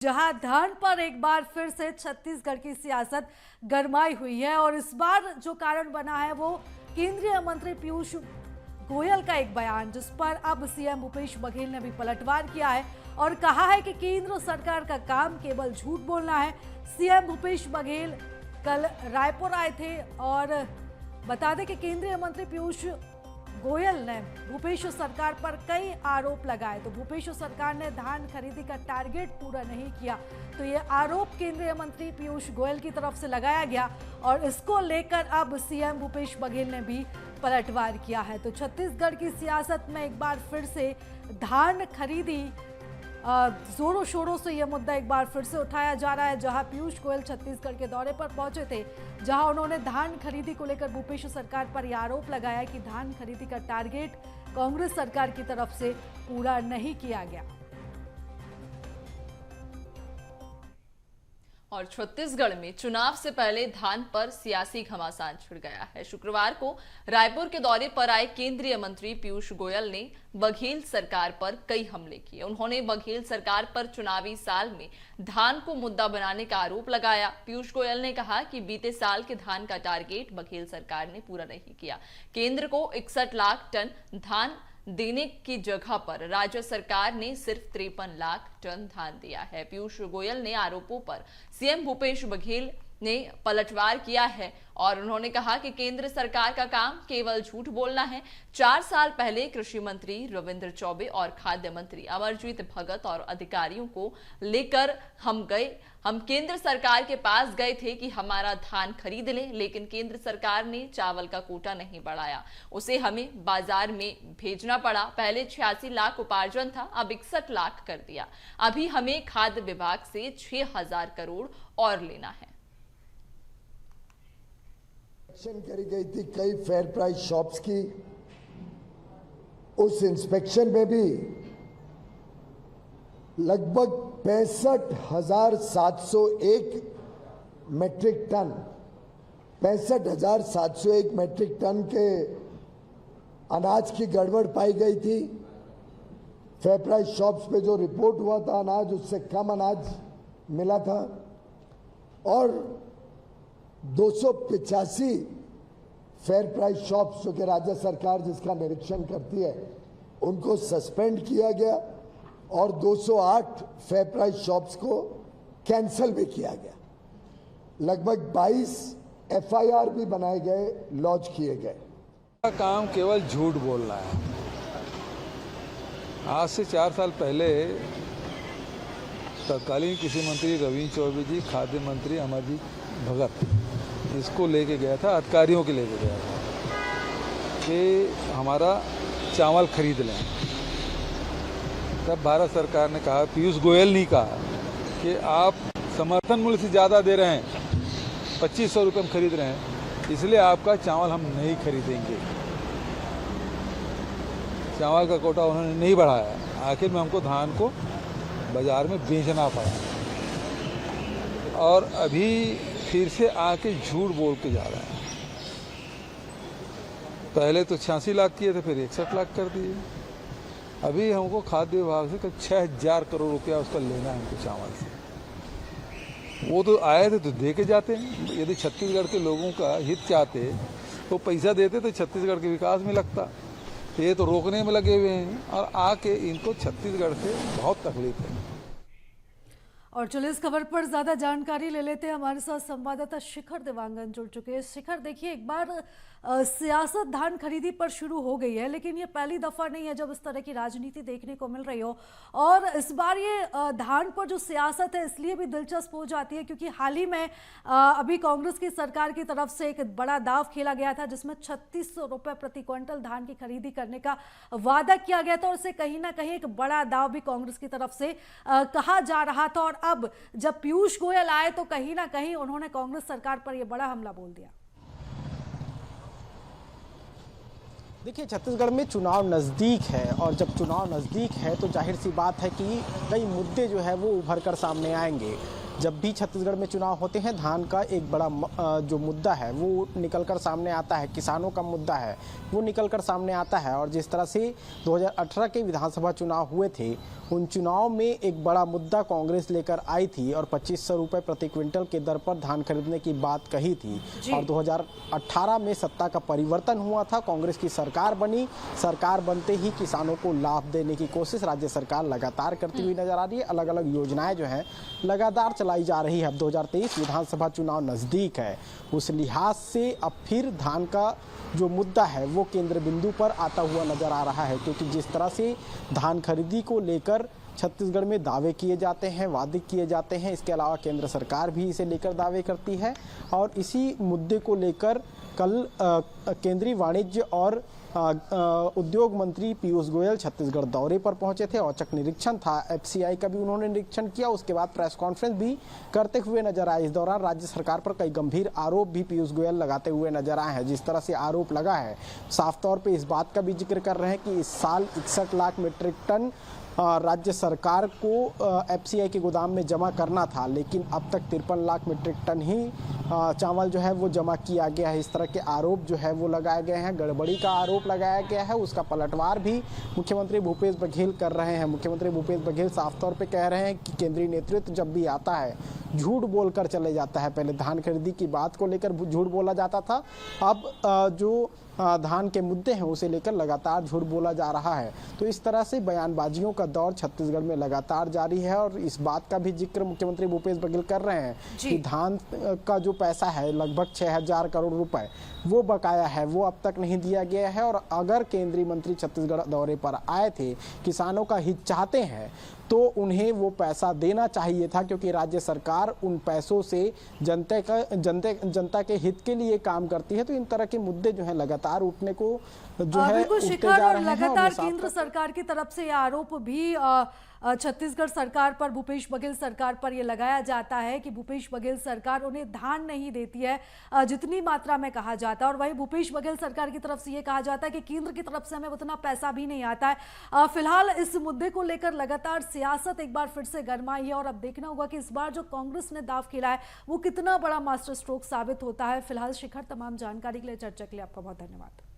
जहां धान पर एक बार फिर से छत्तीसगढ़ की सियासत गरमाई हुई है और इस बार जो कारण बना है वो केंद्रीय मंत्री पीयूष गोयल का एक बयान, जिस पर अब सीएम भूपेश बघेल ने भी पलटवार किया है और कहा है कि केंद्र सरकार का काम केवल झूठ बोलना है। सीएम भूपेश बघेल कल रायपुर आए थे और बता दें कि केंद्रीय मंत्री पीयूष गोयल ने भूपेश सरकार पर कई आरोप लगाए। तो भूपेश सरकार ने धान खरीदी का टारगेट पूरा नहीं किया, तो ये आरोप केंद्रीय मंत्री पीयूष गोयल की तरफ से लगाया गया और इसको लेकर अब सीएम भूपेश बघेल ने भी पलटवार किया है। तो छत्तीसगढ़ की सियासत में एक बार फिर से धान खरीदी जोरों शोरों से यह मुद्दा एक बार फिर से उठाया जा रहा है। जहां पीयूष गोयल छत्तीसगढ़ के दौरे पर पहुंचे थे, जहां उन्होंने धान खरीदी को लेकर भूपेश सरकार पर यह आरोप लगाया कि धान खरीदी का टारगेट कांग्रेस सरकार की तरफ से पूरा नहीं किया गया। और छत्तीसगढ़ में चुनाव से पहले धान पर सियासी घमासान छिड़ गया है। शुक्रवार को रायपुर के दौरे पर आए केंद्रीय मंत्री पीयूष गोयल ने बघेल सरकार पर कई हमले किए। उन्होंने बघेल सरकार पर चुनावी साल में धान को मुद्दा बनाने का आरोप लगाया। पीयूष गोयल ने कहा कि बीते साल के धान का टारगेट बघेल सरकार ने पूरा नहीं किया। केंद्र को 61 लाख टन धान देने की जगह पर राज्य सरकार ने सिर्फ 53 लाख टन धान दिया है। पीयूष गोयल ने आरोपों पर सीएम भूपेश बघेल ने पलटवार किया है और उन्होंने कहा कि केंद्र सरकार का काम केवल झूठ बोलना है। 4 साल पहले कृषि मंत्री रविंद्र चौबे और खाद्य मंत्री अमरजीत भगत और अधिकारियों को लेकर हम केंद्र सरकार के पास गए थे कि हमारा धान खरीद लें, लेकिन केंद्र सरकार ने चावल का कोटा नहीं बढ़ाया, उसे हमें बाजार में भेजना पड़ा। पहले 86 लाख उपार्जन था, अब 61 लाख कर दिया। अभी हमें खाद्य विभाग से 6000 करोड़ और लेना है। इंस्पेक्शन करी गई थी कई फेयर प्राइस शॉप्स की। उस इंस्पेक्शन में भी लगभग 65,701 मेट्रिक टन 65,701 मेट्रिक टन के अनाज की गड़बड़ पाई गई थी। फेयर प्राइस शॉप्स पे जो रिपोर्ट हुआ था अनाज, उससे कम अनाज मिला था और 285 फेयर प्राइस शॉप्स जो कि राज्य सरकार जिसका निरीक्षण करती है उनको सस्पेंड किया गया और 208 फेयर प्राइस शॉप्स को कैंसिल भी किया गया। लगभग 22 एफआईआर भी बनाए गए, लॉन्च किए गए। काम केवल झूठ बोलना है। आज से 4 साल पहले तत्कालीन कृषि मंत्री रविंद्र चौबे जी, खाद्य मंत्री अमरजीत भगत इसको लेके गया था, अधिकारियों के लेके गया था कि हमारा चावल खरीद लें। तब भारत सरकार ने कहा, पीयूष गोयल ने कहा कि आप समर्थन मूल्य से ज़्यादा दे रहे हैं, 2500 रुपये में खरीद रहे हैं, इसलिए आपका चावल हम नहीं खरीदेंगे। चावल का कोटा उन्होंने नहीं बढ़ाया। आखिर में हमको धान को बाजार में बेचना पड़ा और अभी फिर से आके झूठ बोल के जा रहे हैं। पहले तो 86 लाख किए थे, फिर 61 लाख कर दिए। अभी हमको खाद्य विभाग से करीब 6000 करोड़ रुपया उसका लेना है हमको चावल से। वो तो आए थे तो दे के जाते हैं। यदि छत्तीसगढ़ के लोगों का हित चाहते तो पैसा देते तो छत्तीसगढ़ के विकास में लगता। तो ये तो रोकने में लगे हुए हैं और आके इनको छत्तीसगढ़ से बहुत तकलीफ है। और चलिए इस खबर पर ज्यादा जानकारी ले लेते हैं। हमारे साथ संवाददाता शिखर देवांगन जुड़ चुके हैं। शिखर, देखिए एक बार सियासत धान खरीदी पर शुरू हो गई है, लेकिन ये पहली दफा नहीं है जब इस तरह की राजनीति देखने को मिल रही हो। और इस बार ये धान पर जो सियासत है इसलिए भी दिलचस्प हो जाती है क्योंकि हाल ही में अभी कांग्रेस की सरकार की तरफ से एक बड़ा दाव खेला गया था, जिसमें 3600 रुपये प्रति क्विंटल धान की खरीदी करने का वादा किया गया था और उसे कहीं ना कहीं एक बड़ा दाव भी कांग्रेस की तरफ से कहा जा रहा था। और अब जब पीयूष गोयल आए तो कहीं ना कहीं उन्होंने कांग्रेस सरकार पर यह बड़ा हमला बोल दिया। देखिए, छत्तीसगढ़ में चुनाव नज़दीक है और जब चुनाव नज़दीक है तो जाहिर सी बात है कि कई मुद्दे जो है वो उभर कर सामने आएंगे। जब भी छत्तीसगढ़ में चुनाव होते हैं धान का एक बड़ा जो मुद्दा है वो निकलकर सामने आता है, किसानों का मुद्दा है वो निकलकर सामने आता है। और जिस तरह से 2018 के विधानसभा चुनाव हुए थे, उन चुनाव में एक बड़ा मुद्दा कांग्रेस लेकर आई थी और 2500 रुपये प्रति क्विंटल के दर पर धान खरीदने की बात कही थी। और 2018 में सत्ता का परिवर्तन हुआ था, कांग्रेस की सरकार बनी। सरकार बनते ही किसानों को लाभ देने की कोशिश राज्य सरकार लगातार करती हुई नजर आ रही है। अलग अलग योजनाएं जो हैं लगातार चलाई जा रही है। अब 2023 विधानसभा चुनाव नज़दीक है, उस लिहाज से अब फिर धान का जो मुद्दा है वो केंद्र बिंदु पर आता हुआ नजर आ रहा है, क्योंकि जिस तरह से धान खरीदी को लेकर छत्तीसगढ़ में दावे किए जाते हैं, वादे किए जाते हैं, इसके अलावा केंद्र सरकार भी इसे लेकर दावे करती है। और इसी मुद्दे को लेकर कल केंद्रीय वाणिज्य और उद्योग मंत्री पीयूष गोयल छत्तीसगढ़ दौरे पर पहुंचे थे। औचक निरीक्षण था, एफसीआई का भी उन्होंने निरीक्षण किया, उसके बाद प्रेस कॉन्फ्रेंस भी करते हुए नजर आए। इस दौरान राज्य सरकार पर कई गंभीर आरोप भी पीयूष गोयल लगाते हुए नजर आए हैं। जिस तरह से आरोप लगा है, साफ तौर पे इस बात का भी जिक्र कर रहे हैं कि इस साल 61 लाख मीट्रिक टन राज्य सरकार को एफसीआई के गोदाम में जमा करना था, लेकिन अब तक 53 लाख मीट्रिक टन ही चावल जो है वो जमा किया गया है। इस तरह के आरोप जो है वो लगाए गए हैं, गड़बड़ी का आरोप लगाया गया है। उसका पलटवार भी मुख्यमंत्री भूपेश बघेल कर रहे हैं। मुख्यमंत्री भूपेश बघेल साफ तौर पे कह रहे हैं कि केंद्रीय नेतृत्व जब भी आता है झूठ बोलकर चले जाता है। पहले धान खरीदी की बात को लेकर झूठ बोला जाता था, अब जो धान के मुद्दे हैं उसे लेकर लगातार झूठ बोला जा रहा है। तो इस तरह से बयानबाजियों का दौर छत्तीसगढ़ में लगातार जारी है। और इस बात का भी जिक्र मुख्यमंत्री भूपेश बघेल कर रहे हैं कि धान का जो पैसा है लगभग 6000 करोड़ रुपए वो बकाया है, वो अब तक नहीं दिया गया है। और अगर केंद्रीय मंत्री छत्तीसगढ़ दौरे पर आए थे, किसानों का हित चाहते हैं, तो उन्हें वो पैसा देना चाहिए था, क्योंकि राज्य सरकार उन पैसों से जनता के हित के लिए काम करती है। तो इन तरह के मुद्दे जो है लगातार उठने को जो है बिल्कुल उठते शिखर, जा और रहे हैं। लगातार केंद्र सरकार की तरफ से यह आरोप भी छत्तीसगढ़ सरकार पर, भूपेश बघेल सरकार पर यह लगाया जाता है कि भूपेश बघेल सरकार उन्हें धान नहीं देती है जितनी मात्रा में कहा जाता है। और वहीं भूपेश बघेल सरकार की तरफ से यह कहा जाता है कि केंद्र की तरफ से हमें उतना पैसा भी नहीं आता है। फिलहाल इस मुद्दे को लेकर लगातार सियासत एक बार फिर से गरमाई है और अब देखना होगा कि इस बार जो कांग्रेस ने दाव खेला है वो कितना बड़ा मास्टर स्ट्रोक साबित होता है। फिलहाल शिखर, तमाम जानकारी के लिए, चर्चा के लिए आपका बहुत धन्यवाद।